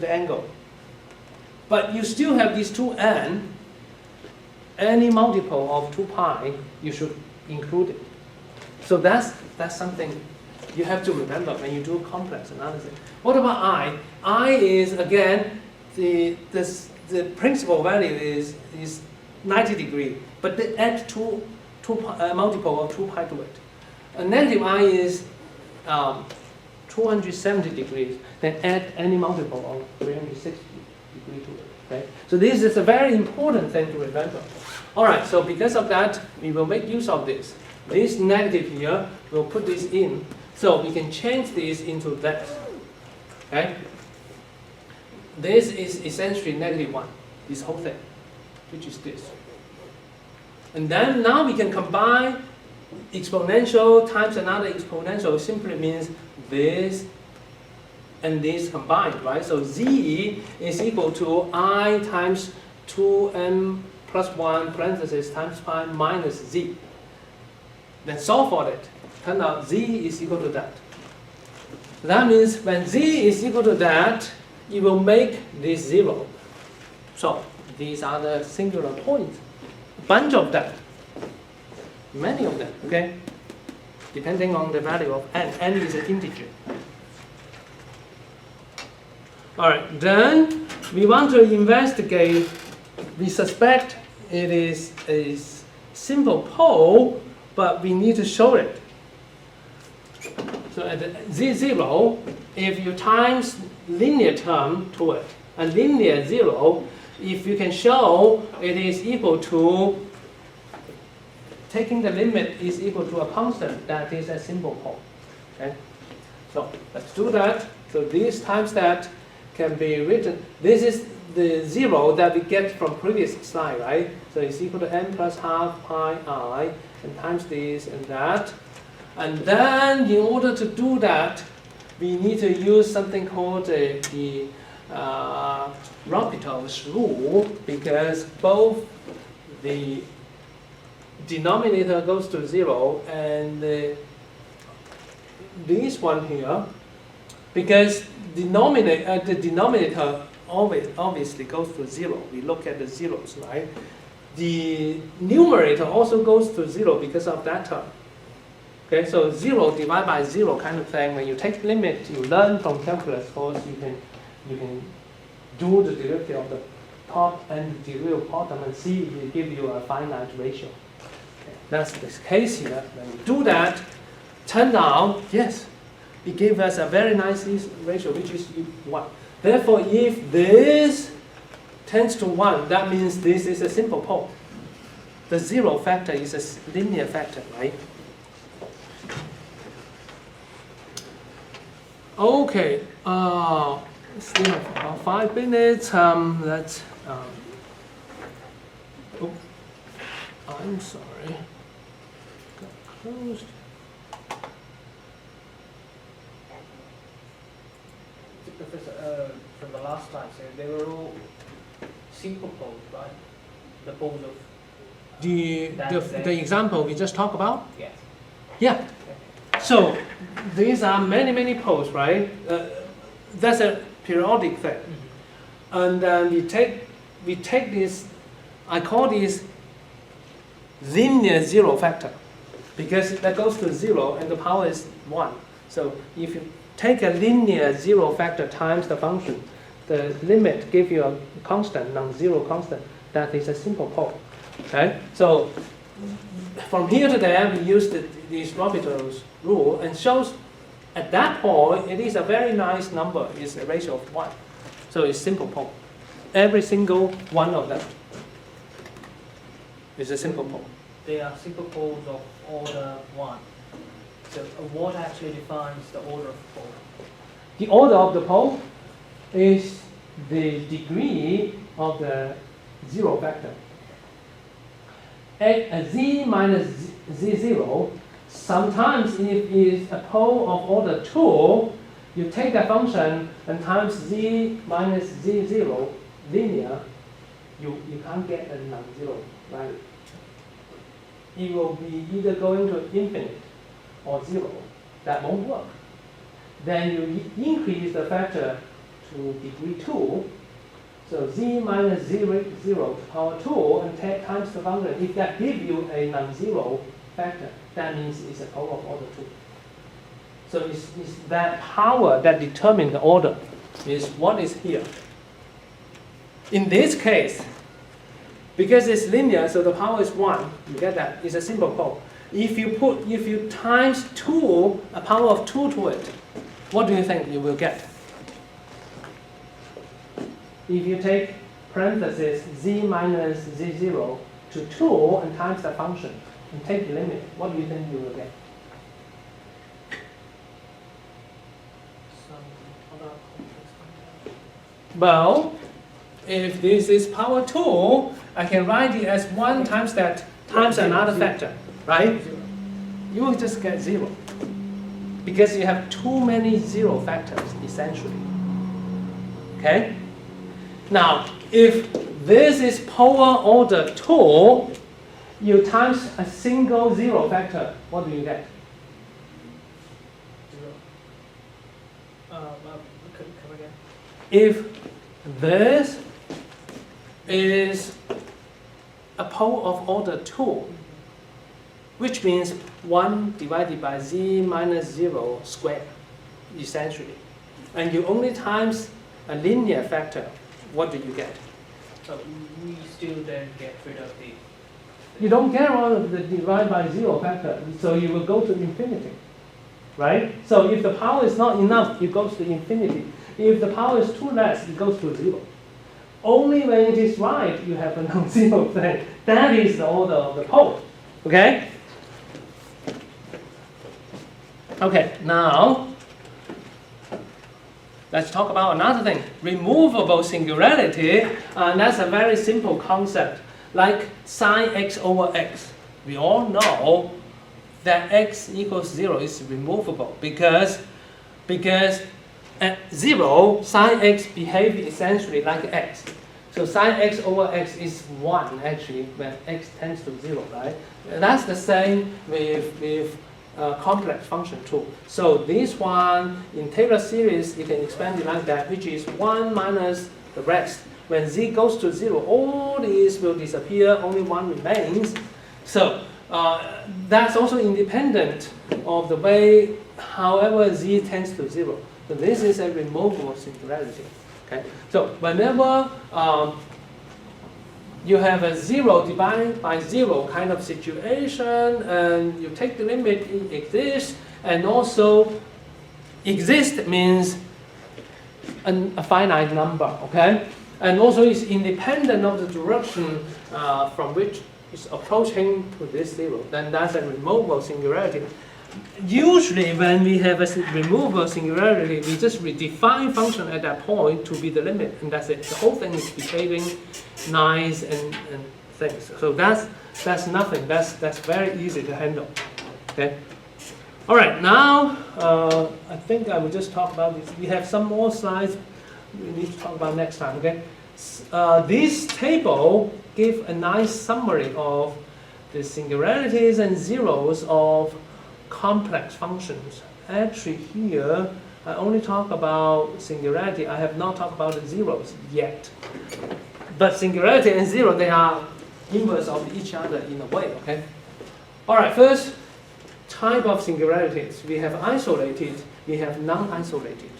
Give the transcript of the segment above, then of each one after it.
the angle. But you still have these 2n, any multiple of 2 pi, you should include it. So that's something you have to remember when you do complex analysis. What about I? I is, again, the principal value is 90 degrees, but they add multiple of 2 pi to it. A negative I is 270 degrees, then add any multiple of 360 degrees to it. Okay? So this is a very important thing to remember. All right, so because of that, we will make use of this. This negative here, we'll put this in. So we can change this into that. Okay? This is essentially -1, this whole thing, which is this. And then now we can combine exponential times another exponential. Simply means this and this combined, right? So z is equal to I times 2m plus 1 parentheses times pi minus z. Then solve for it. Turn out z is equal to that. That means when z is equal to that, it will make this 0. So these are the singular points. A bunch of them. Many of them, okay? Depending on the value of n. N is an integer. Alright, then we want to investigate. We suspect it is a simple pole, but we need to show it. So at the z0, if you times linear term to it, a linear 0, if you can show it is equal to, taking the limit is equal to a constant, that is a simple pole. Okay? So let's do that. So this times that can be written. This is the 0 that we get from previous slide, right? So it's equal to n plus half pi I, and times this and that. And then in order to do that, we need to use something called the L'Hopital's rule, because both the denominator goes to 0 and this one here, because the denominator obviously goes to 0. We look at the zeros, right? The numerator also goes to 0 because of that term. Okay, so 0 divided by 0 kind of thing. When you take limit, you learn from calculus course, you can do the derivative of the top and the derivative of bottom and see if it gives you a finite ratio. Okay, that's the case here. When you do that, turn out, yes, it gives us a very nice ratio, which is 1. Therefore, if this tends to 1, that means this is a simple pole. The 0 factor is a linear factor, right? Okay, still have about 5 minutes. Let's. Oh, I'm sorry. Got closed. Professor, from the last time, so they were all simple poles, right? The poles of The example we just talked about? yes. Yeah. Okay. So these are many poles, right? That's a periodic thing. Mm-hmm. And then we take this, I call this linear 0 factor, because that goes to 0 and the power is 1. So if you take a linear 0 factor times the function, the limit gives you a constant, non-zero constant. That is a simple pole. Okay? So from here to there, we use this L'Hopital's rule and shows at that point it is a very nice number. It's a ratio of 1. So it's simple pole. Every single one of them is a simple pole. They are simple poles of order 1. So what actually defines the order of the pole? The order of the pole is the degree of the 0 factor. Z minus z0, sometimes if it is a pole of order 2, you take that function and times z minus z0 linear, you can't get a non-zero value. It will be either going to infinite or 0. That won't work. Then you increase the factor to degree 2. So z minus 0 to power 2 and times the function. If that gives you a non-zero factor, that means it's a power of order 2. So it's that power that determines the order is what is here. In this case, because it's linear, so the power is 1, you get that, it's a simple pole. If you times 2, a power of 2 to it, what do you think you will get? If you take parenthesis z minus z0 to 2 and times the function and take the limit, what do you think you will get? Some other complex function. Well, if this is power 2, I can write it as 1 times that times another factor, right? You will just get 0. Because you have too many 0 factors, essentially. Okay? Now, if this is power order 2, you times a single 0 factor, what do you get? 0. Come again. If this is a power of order 2, which means 1 divided by z minus 0 squared, essentially. And you only times a linear factor, what do you get? So we still then get rid of the. You don't get rid of the divide by 0 factor, so you will go to infinity, right? So if the power is not enough, it goes to infinity. If the power is too less, it goes to 0. Only when it is right, you have a non-zero thing. That is the order of the pole, okay? Okay, now, let's talk about another thing. Removable singularity, that's a very simple concept. Like sine x over x. We all know that x equals 0 is removable because at 0, sine x behaves essentially like x. So sine x over x is 1 actually when x tends to 0, right? That's the same with complex function too. So this one, in Taylor series, you can expand it like that, which is 1 minus the rest. When z goes to 0, all these will disappear, only 1 remains. So that's also independent of the way, however z tends to 0. So this is a removable singularity. Okay? So whenever you have a 0 divided by 0 kind of situation, and you take the limit, it exists, and also exist means a finite number, okay? And also it's independent of the direction from which it's approaching to this 0. Then that's a removable singularity. Usually when we have a removable singularity, we just redefine function at that point to be the limit, and that's it. The whole thing is behaving nice and things. So that's nothing. That's very easy to handle. Okay. All right. Now I think I will just talk about this. We have some more slides we need to talk about next time. Okay. This table gives a nice summary of the singularities and zeros of complex functions. Actually here, I only talk about singularity. I have not talked about the zeros yet. But singularity and zero, they are inverse of each other in a way, okay? All right, first type of singularities. We have isolated, we have non-isolated.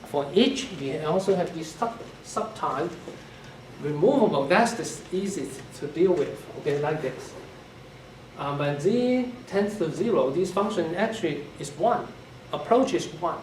For each, we also have this subtype. Removable, that's the easiest to deal with, okay, like this. When z tends to 0, this function actually is 1. Approach is 1.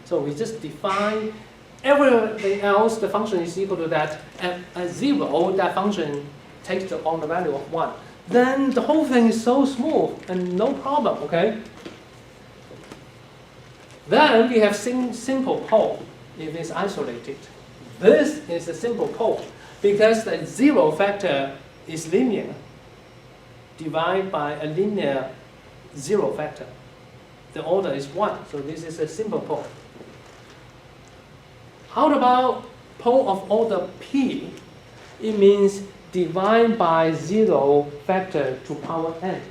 So we just define everything else, the function is equal to that. At 0, that function takes on the value of 1. Then the whole thing is so smooth and no problem, okay? Then we have simple pole if it's isolated. This is a simple pole because the 0 factor is linear, divided by a linear 0 factor. The order is 1, so this is a simple pole. How about pole of order p? It means divide by 0 factor to power n,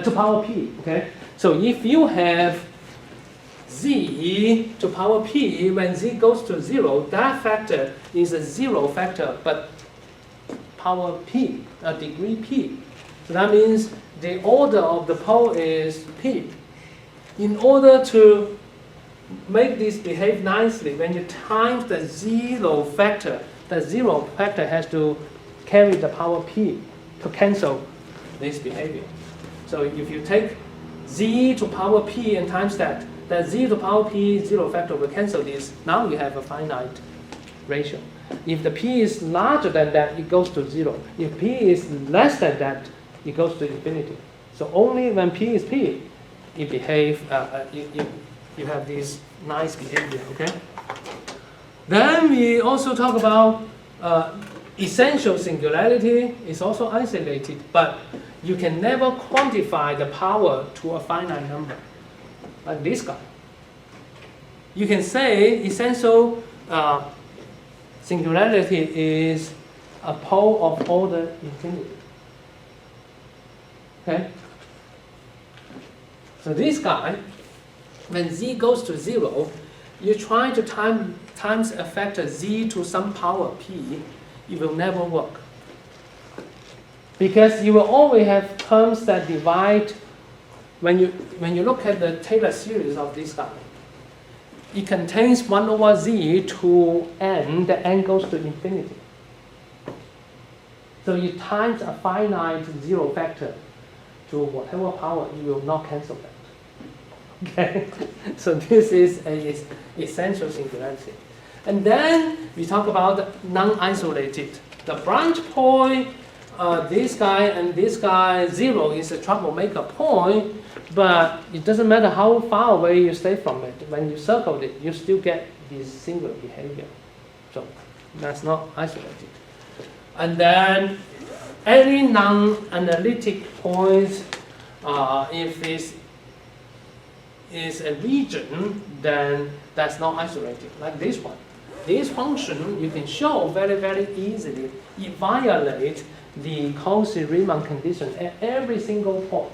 to power p, okay? So if you have z to power p, when z goes to 0, that factor is a 0 factor, but power p, a degree p. So that means the order of the pole is p. In order to make this behave nicely, when you times the 0 factor, the 0 factor has to carry the power p to cancel this behavior. So if you take z to power p and times that, the z to power p 0 factor will cancel this. Now you have a finite ratio. If the p is larger than that, it goes to 0. If p is less than that, it goes to infinity. So only when p is p, it behave. You have this nice behavior. Okay. Then we also talk about essential singularity is also isolated, but you can never quantify the power to a finite number, like this guy. You can say essential singularity is a pole of order infinity. Okay? So this guy, when z goes to 0, you try to times a factor z to some power p, it will never work. Because you will always have terms that divide. When you look at the Taylor series of this guy, it contains 1 over z to n, the n goes to infinity. So you times a finite 0 factor to whatever power, you will not cancel that. Okay, so this is an essential singularity. And then we talk about non-isolated. The branch point, this guy and this guy, 0 is a troublemaker point, but it doesn't matter how far away you stay from it. When you circle it, you still get this singular behavior. So that's not isolated. And then any non-analytic point, if it is a region, then that's not isolated, like this one. This function you can show very, very easily. It violates the Cauchy-Riemann condition at every single point.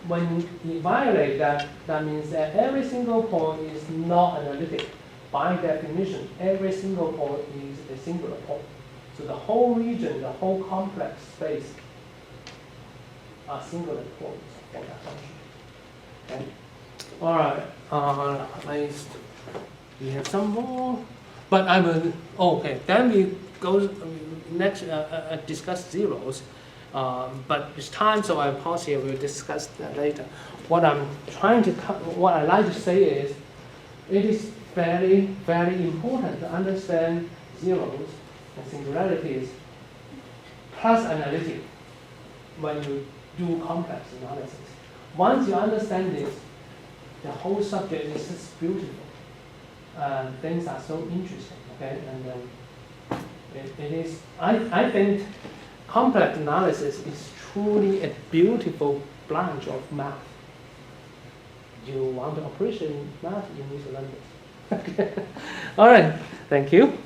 When it violates that, that means that every single point is not analytic. By definition, every single point is a singular point. So the whole region, the whole complex space are singular points for that function. Okay. All right. We have some more, but I will. Okay. Then we go next. Discuss zeros. But it's time, so I pause here. We'll discuss that later. What I like to say is, it is very, very important to understand zeros and singularities plus analytic when you do complex analysis. Once you understand this, the whole subject is just beautiful. Things are so interesting, okay? And it is, I think complex analysis is truly a beautiful branch of math. You want to appreciate math, you need to learn this. Okay. All right, thank you.